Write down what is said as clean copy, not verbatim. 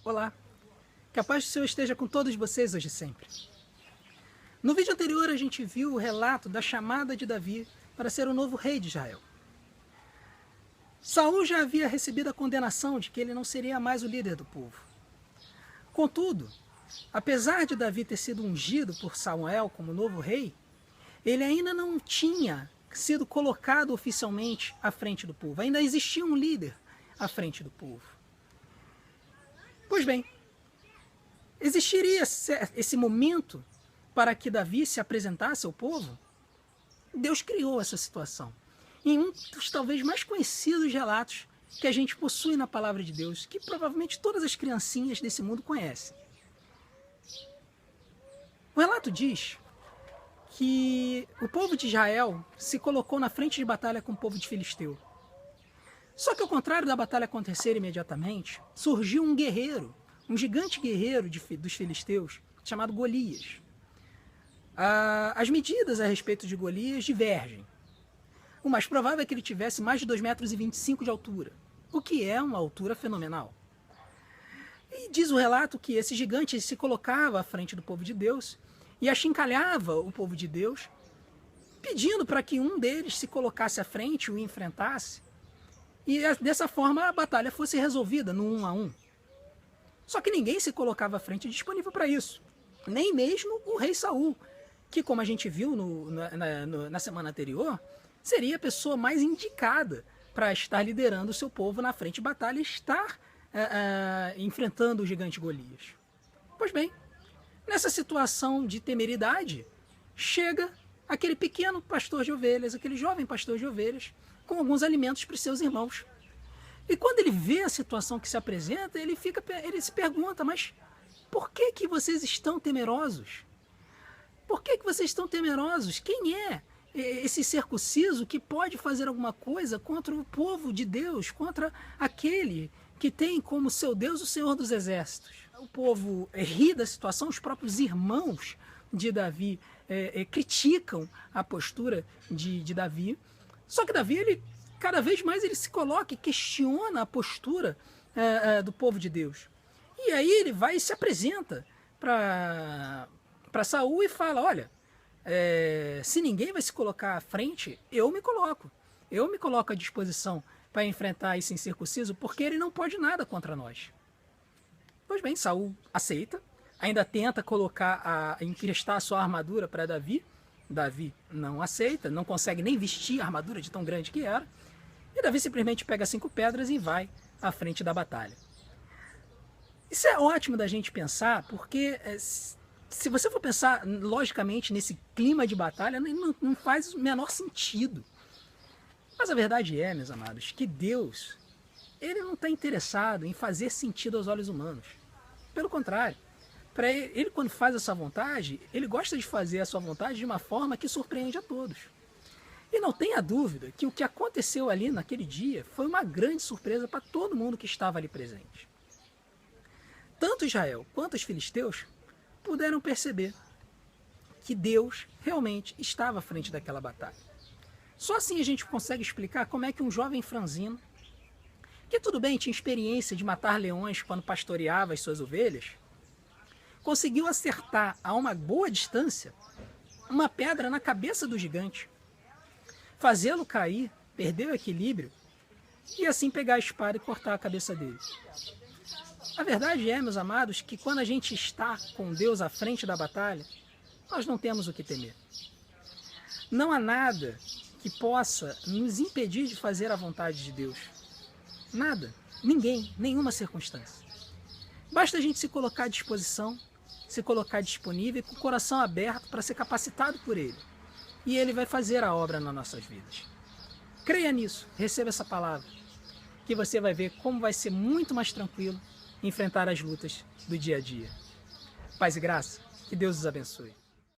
Olá, que a paz do Senhor esteja com todos vocês hoje e sempre. No vídeo anterior a gente viu o relato da chamada de Davi para ser o novo rei de Israel. Saul já havia recebido a condenação de que ele não seria mais o líder do povo. Contudo, apesar de Davi ter sido ungido por Samuel como novo rei, ele ainda não tinha sido colocado oficialmente à frente do povo. Ainda existia um líder à frente do povo. Pois bem, existiria esse momento para que Davi se apresentasse ao povo? Deus criou essa situação. Em um dos talvez mais conhecidos relatos que a gente possui na palavra de Deus, que provavelmente todas as criancinhas desse mundo conhecem. O relato diz que o povo de Israel se colocou na frente de batalha com o povo de Filisteu. Só que ao contrário da batalha acontecer imediatamente, surgiu um guerreiro, um gigante guerreiro dos filisteus, chamado Golias. As medidas a respeito de Golias divergem. O mais provável é que ele tivesse mais de 2,25 metros de altura, o que é uma altura fenomenal. E diz o relato que esse gigante se colocava à frente do povo de Deus e achincalhava o povo de Deus, pedindo para que um deles se colocasse à frente e o enfrentasse, e dessa forma a batalha fosse resolvida no 1 a 1. Só que ninguém se colocava à frente disponível para isso, nem mesmo o rei Saul, que, como a gente viu na semana anterior, seria a pessoa mais indicada para estar liderando o seu povo na frente de batalha e estar enfrentando o gigante Golias. Pois bem, nessa situação de temeridade, chega aquele pequeno pastor de ovelhas, aquele jovem pastor de ovelhas, com alguns alimentos para os seus irmãos. E quando ele vê a situação que se apresenta, ele se pergunta, mas por que vocês estão temerosos? Por que vocês estão temerosos? Quem é esse circunciso que pode fazer alguma coisa contra o povo de Deus, contra aquele que tem como seu Deus o Senhor dos Exércitos? O povo ri da situação, os próprios irmãos de Davi criticam a postura de Davi. Só que Davi, cada vez mais ele se coloca e questiona a postura do povo de Deus. E aí ele vai e se apresenta para Saul e fala, olha, se ninguém vai se colocar à frente, eu me coloco. Eu me coloco à disposição para enfrentar esse incircunciso, porque ele não pode nada contra nós. Pois bem, Saul aceita, ainda tenta emprestar a sua armadura para Davi. Davi não aceita, não consegue nem vestir a armadura de tão grande que era. E Davi simplesmente pega 5 pedras e vai à frente da batalha. Isso é ótimo da gente pensar, porque se você for pensar logicamente nesse clima de batalha, não faz o menor sentido. Mas a verdade é, meus amados, que Deus, ele não está interessado em fazer sentido aos olhos humanos. Pelo contrário, para ele, quando faz a sua vontade, ele gosta de fazer a sua vontade de uma forma que surpreende a todos. E não tenha dúvida que o que aconteceu ali naquele dia foi uma grande surpresa para todo mundo que estava ali presente. Tanto Israel quanto os filisteus puderam perceber que Deus realmente estava à frente daquela batalha. Só assim a gente consegue explicar como é que um jovem franzino, que tudo bem, tinha experiência de matar leões quando pastoreava as suas ovelhas, conseguiu acertar a uma boa distância uma pedra na cabeça do gigante, fazê-lo cair, perder o equilíbrio e assim pegar a espada e cortar a cabeça dele. A verdade é, meus amados, que quando a gente está com Deus à frente da batalha, nós não temos o que temer. Não há nada que possa nos impedir de fazer a vontade de Deus. Nada, ninguém, nenhuma circunstância. Basta a gente se colocar à disposição, se colocar disponível e com o coração aberto para ser capacitado por Ele. E Ele vai fazer a obra nas nossas vidas. Creia nisso, receba essa palavra, que você vai ver como vai ser muito mais tranquilo enfrentar as lutas do dia a dia. Paz e graça, que Deus os abençoe.